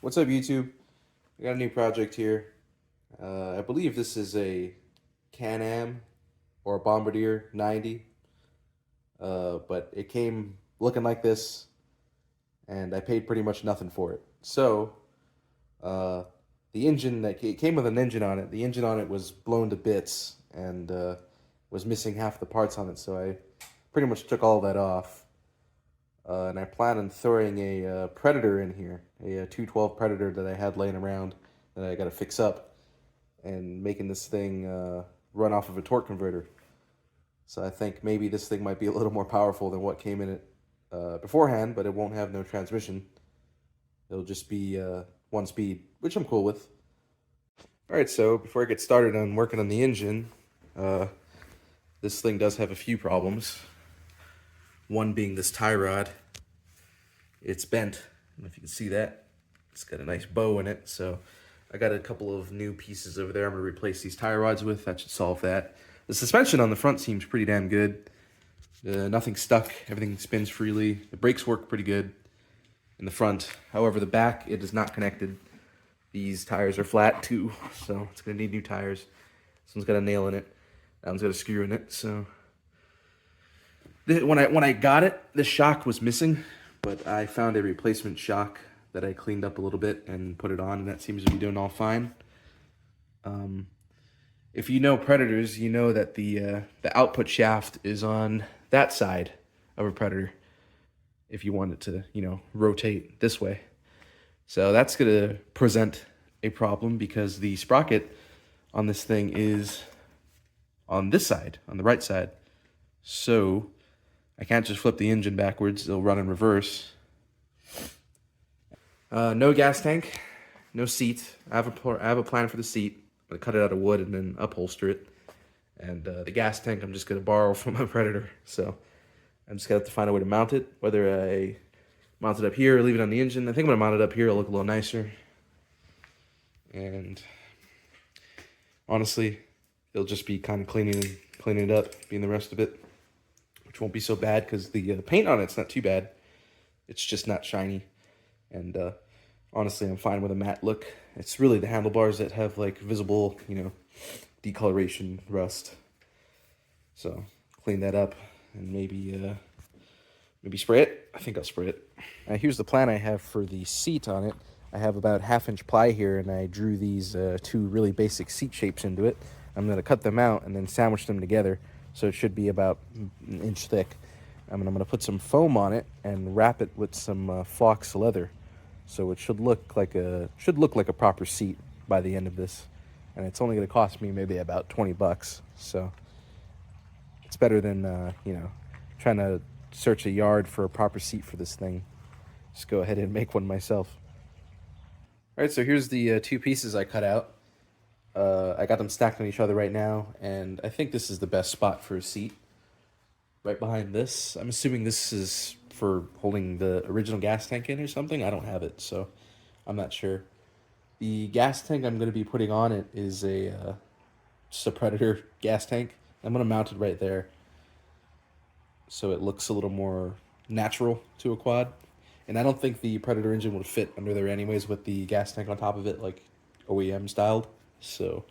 What's up, YouTube? I got a new project here. I believe this is a Can-Am or a Bombardier 90, but it came looking like this, and I paid pretty much nothing for it. So, uh, the engine that it came with an engine on it. The engine on it was blown to bits and was missing half the parts on it. So I pretty much took all that off. And I plan on throwing a Predator in here, a 212 Predator that I had laying around that I got to fix up, and making this thing run off of a torque converter. So I think maybe this thing might be a little more powerful than what came in it beforehand, but it won't have no transmission. It'll just be one speed, which I'm cool with. All right, so before I get started on working on the engine, this thing does have a few problems. One being this tie rod. It's bent. I don't know if you can see that. It's got a nice bow in it, so I got a couple of new pieces over there I'm going to replace these tie rods with. That should solve that. The suspension on the front seems pretty damn good. Nothing's stuck. Everything spins freely. The brakes work pretty good in the front. However, the back, it is not connected. These tires are flat too, so it's going to need new tires. This one's got a nail in it. That one's got a screw in it, so... When I got it, the shock was missing, but I found a replacement shock that I cleaned up a little bit and put it on, and that seems to be doing all fine. If you know Predators, you know that the output shaft is on that side of a Predator. If you want it to, rotate this way, so that's gonna present a problem because the sprocket on this thing is on this side, on the right side. So I can't just flip the engine backwards, it'll run in reverse. No gas tank, no seat. I have a plan for the seat. I'm gonna cut it out of wood and then upholster it. And the gas tank I'm just gonna borrow from my Predator. So I'm just gonna have to find a way to mount it, whether I mount it up here or leave it on the engine. I think I'm gonna mount it up here, it'll look a little nicer. And honestly, it'll just be kind of cleaning it up, being the rest of it. Which won't be so bad because the paint on it's not too bad. It's just not shiny. And honestly, I'm fine with a matte look. It's really the handlebars that have like visible, decoloration, rust. So clean that up and maybe spray it. I think I'll spray it. Here's the plan I have for the seat on it. I have about 1/2-inch ply here, and I drew these two really basic seat shapes into it. I'm going to cut them out and then sandwich them together. So it should be about an inch thick. And I'm going to put some foam on it and wrap it with some Fox leather. So it should look like a proper seat by the end of this. And it's only going to cost me maybe about 20 bucks. So it's better than trying to search a yard for a proper seat for this thing. Just go ahead and make one myself. All right, so here's the two pieces I cut out. I got them stacked on each other right now, and I think this is the best spot for a seat. Right behind this. I'm assuming this is for holding the original gas tank in or something. I don't have it, so I'm not sure. The gas tank I'm going to be putting on it is just a Predator gas tank. I'm going to mount it right there so it looks a little more natural to a quad. And I don't think the Predator engine would fit under there anyways with the gas tank on top of it, like OEM styled. So,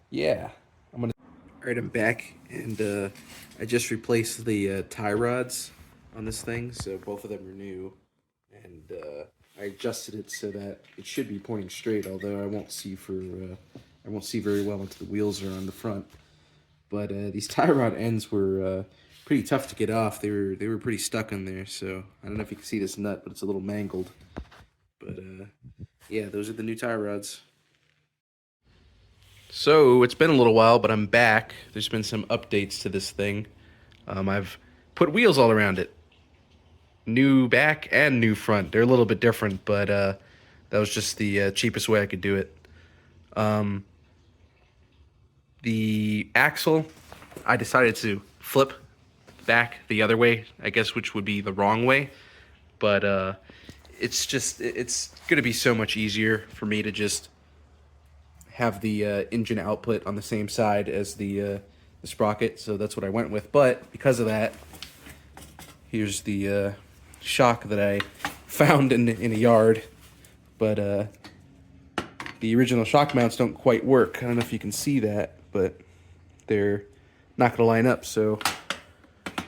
yeah, all right, I'm back, and I just replaced the tie rods on this thing, so both of them are new, and I adjusted it so that it should be pointing straight, although I won't see very well until the wheels are on the front. But these tie rod ends were pretty tough to get off. They were pretty stuck in there, so I don't know if you can see this nut, but it's a little mangled. But yeah, those are the new tie rods. So, it's been a little while, but I'm back. There's been some updates to this thing. I've put wheels all around it. New back and new front. They're a little bit different, but that was just the cheapest way I could do it. The axle, I decided to flip back the other way, I guess, which would be the wrong way. But it's going to be so much easier for me to just have the engine output on the same side as the sprocket, so that's what I went with. But because of that, here's the shock that I found in a yard but the original shock mounts don't quite work. I don't know if you can see that, but they're not going to line up. So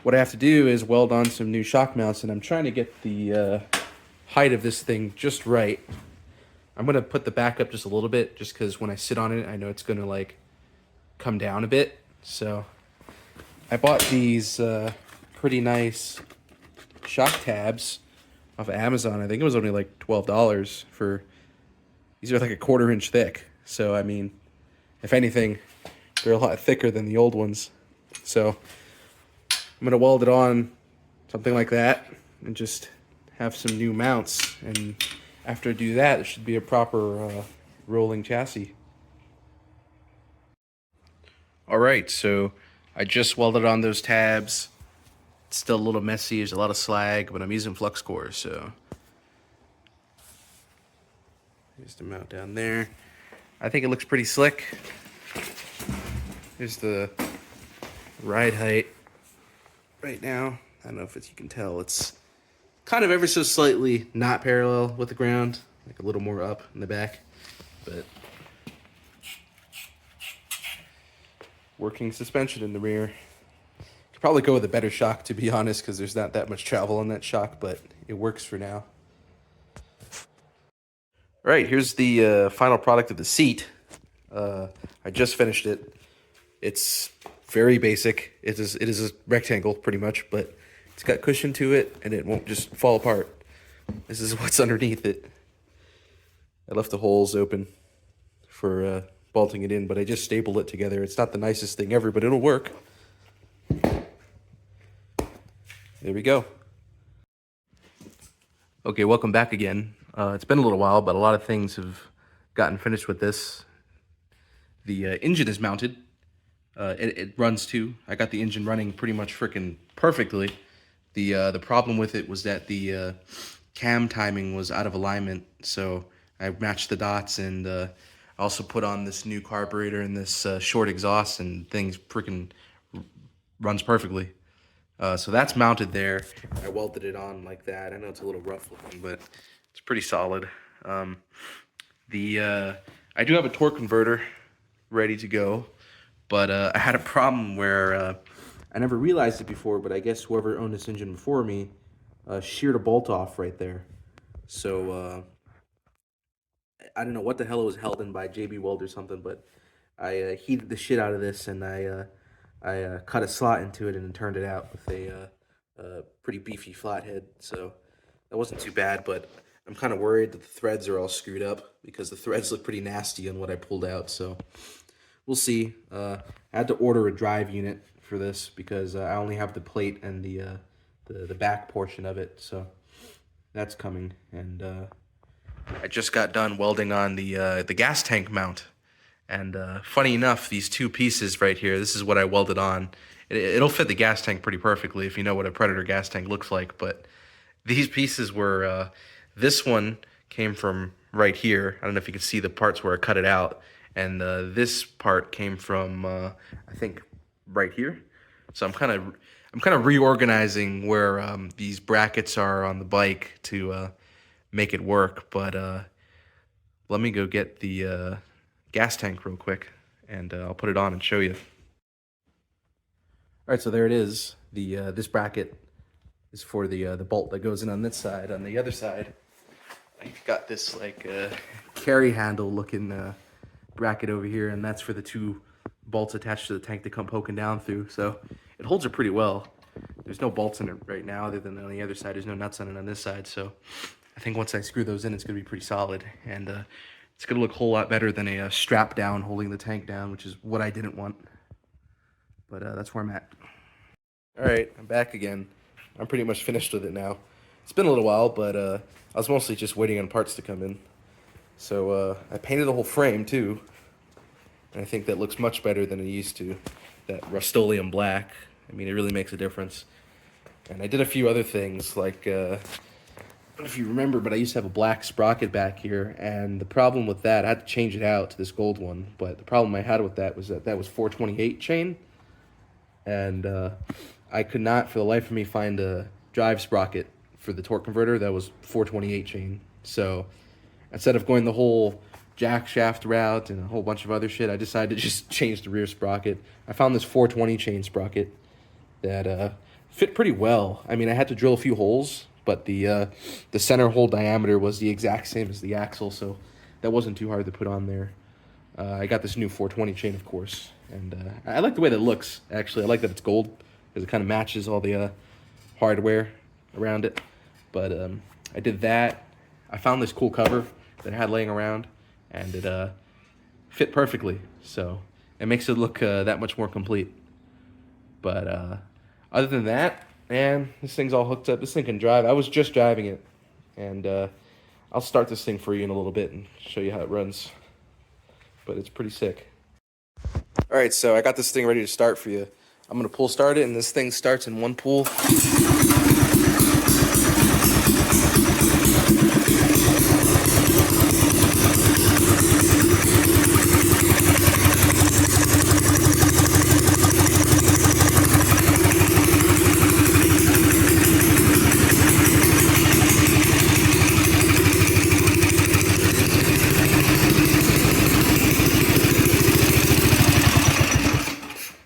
what I have to do is weld on some new shock mounts, and I'm trying to get the height of this thing just right. I'm going to put the back up just a little bit, just because when I sit on it, I know it's going to like come down a bit. So I bought these pretty nice shock tabs off of Amazon. I think it was only like $12 for, these are like a 1/4 inch thick. So, I mean, if anything, they're a lot thicker than the old ones. So I'm going to weld it on something like that and just have some new mounts. And after I do that, it should be a proper rolling chassis. All right, so I just welded on those tabs. It's still a little messy, there's a lot of slag, but I'm using flux core, so. Here's the mount down there. I think it looks pretty slick. Here's the ride height right now. I don't know if you can tell, it's kind of ever so slightly not parallel with the ground, like a little more up in the back, but working suspension in the rear. Could probably go with a better shock, to be honest, because there's not that much travel on that shock, but it works for now. All right, here's the final product of the seat. I just finished it. It's very basic. It is a rectangle, pretty much, but it's got cushion to it, and it won't just fall apart. This is what's underneath it. I left the holes open for bolting it in, but I just stapled it together. It's not the nicest thing ever, but it'll work. There we go. Okay, welcome back again. It's been a little while, but a lot of things have gotten finished with this. The engine is mounted. It runs too. I got the engine running pretty much freaking perfectly. The problem with it was that the cam timing was out of alignment, so I matched the dots, and I also put on this new carburetor and this short exhaust, and things freaking runs perfectly. So that's mounted there. I welded it on like that. I know it's a little rough looking, but it's pretty solid. I do have a torque converter ready to go, but I had a problem where I never realized it before, but I guess whoever owned this engine before me sheared a bolt off right there. So I don't know what the hell it was held in by JB Weld or something, but I heated the shit out of this, and I cut a slot into it and turned it out with a pretty beefy flathead. So that wasn't too bad, but I'm kind of worried that the threads are all screwed up, because the threads look pretty nasty on what I pulled out. So we'll see. I had to order a drive unit for this because I only have the plate and the back portion of it. So that's coming. And I just got done welding on the gas tank mount. And funny enough, these two pieces right here, this is what I welded on. It'll fit the gas tank pretty perfectly if you know what a Predator gas tank looks like. But these pieces were, this one came from right here. I don't know if you can see the parts where I cut it out. And this part came from, I think, right here. So I'm kind of reorganizing where these brackets are on the bike to make it work. But let me go get the gas tank real quick, and I'll put it on and show you. All right, so there it is. This bracket is for the bolt that goes in on this side. On the other side, I've got this like carry handle looking bracket over here, and that's for the two bolts attached to the tank to come poking down through. So it holds it pretty well. There's no bolts in it right now, other than on the other side. There's no nuts on it on this side. So I think once I screw those in, it's gonna be pretty solid, and it's gonna look a whole lot better than a strap down holding the tank down, which is what I didn't want. But that's where I'm at. All right, I'm back again. I'm pretty much finished with it now. It's been a little while, but I was mostly just waiting on parts to come in. So I painted the whole frame too, and I think that looks much better than it used to. That Rust-Oleum black, I mean, it really makes a difference. And I did a few other things, like, I don't know if you remember, but I used to have a black sprocket back here, and the problem with that, I had to change it out to this gold one, but the problem I had with that was that was 428 chain, and I could not, for the life of me, find a drive sprocket for the torque converter that was 428 chain. So instead of going the whole jack shaft route and a whole bunch of other shit, I decided to just change the rear sprocket. I found this 420 chain sprocket that fit pretty well. I mean, I had to drill a few holes, but the center hole diameter was the exact same as the axle, so that wasn't too hard to put on there. I got this new 420 chain, of course, and I like the way that it looks, actually. I like that it's gold, because it kind of matches all the hardware around it. But I did that. I found this cool cover that I had laying around, and it fit perfectly, so it makes it look that much more complete. But other than that, man, this thing's all hooked up. This thing can drive. I was just driving it, and I'll start this thing for you in a little bit and show you how it runs. But it's pretty sick. All right, so I got this thing ready to start for you. I'm gonna pull start it, and this thing starts in one pull.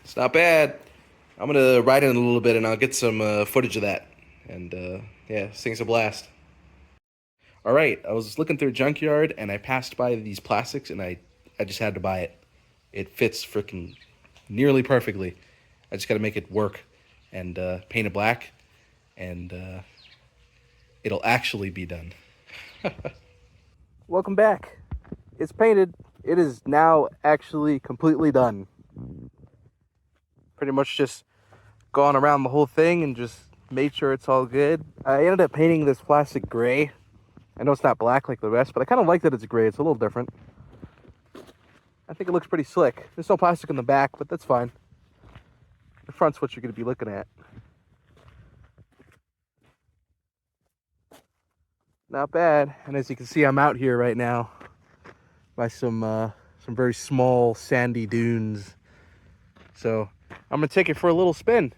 It's not bad. I'm gonna ride in a little bit and I'll get some footage of that. And yeah, this thing's a blast. All right, I was looking through a junkyard and I passed by these plastics and I just had to buy it. It fits freaking nearly perfectly. I just gotta make it work and paint it black, and it'll actually be done. Welcome back. It's painted. It is now actually completely done. Pretty much just gone around the whole thing and just made sure it's all good. I ended up painting this plastic gray. I know it's not black like the rest, but I kind of like that it's gray. It's a little different. I think it looks pretty slick. There's no plastic in the back, but that's fine. The front's what you're going to be looking at. Not bad. And as you can see, I'm out here right now by some very small sandy dunes. So I'm gonna take it for a little spin.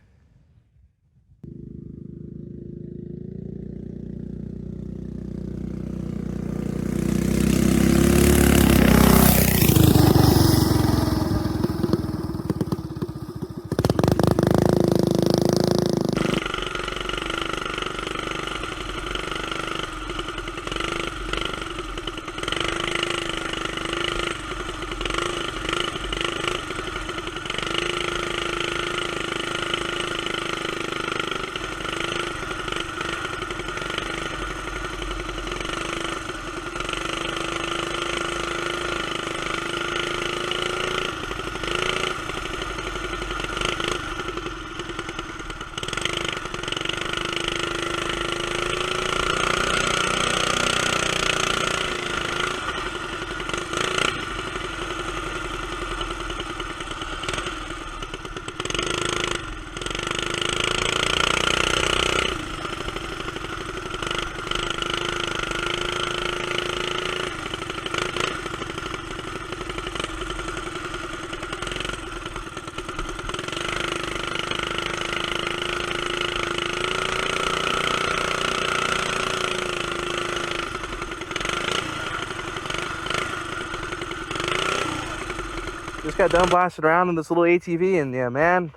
Just got done blasting around in this little ATV, and yeah, man,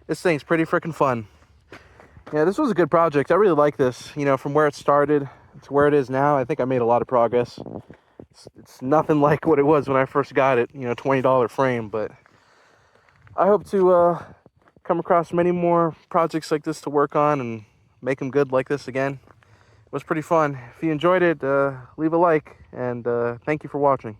this thing's pretty freaking fun. Yeah, this was a good project. I really like this. You know, from where it started to where it is now, I think I made a lot of progress. It's nothing like what it was when I first got it, you know, $20 frame, but I hope to come across many more projects like this to work on and make them good like this again. It was pretty fun. If you enjoyed it, leave a like, and thank you for watching.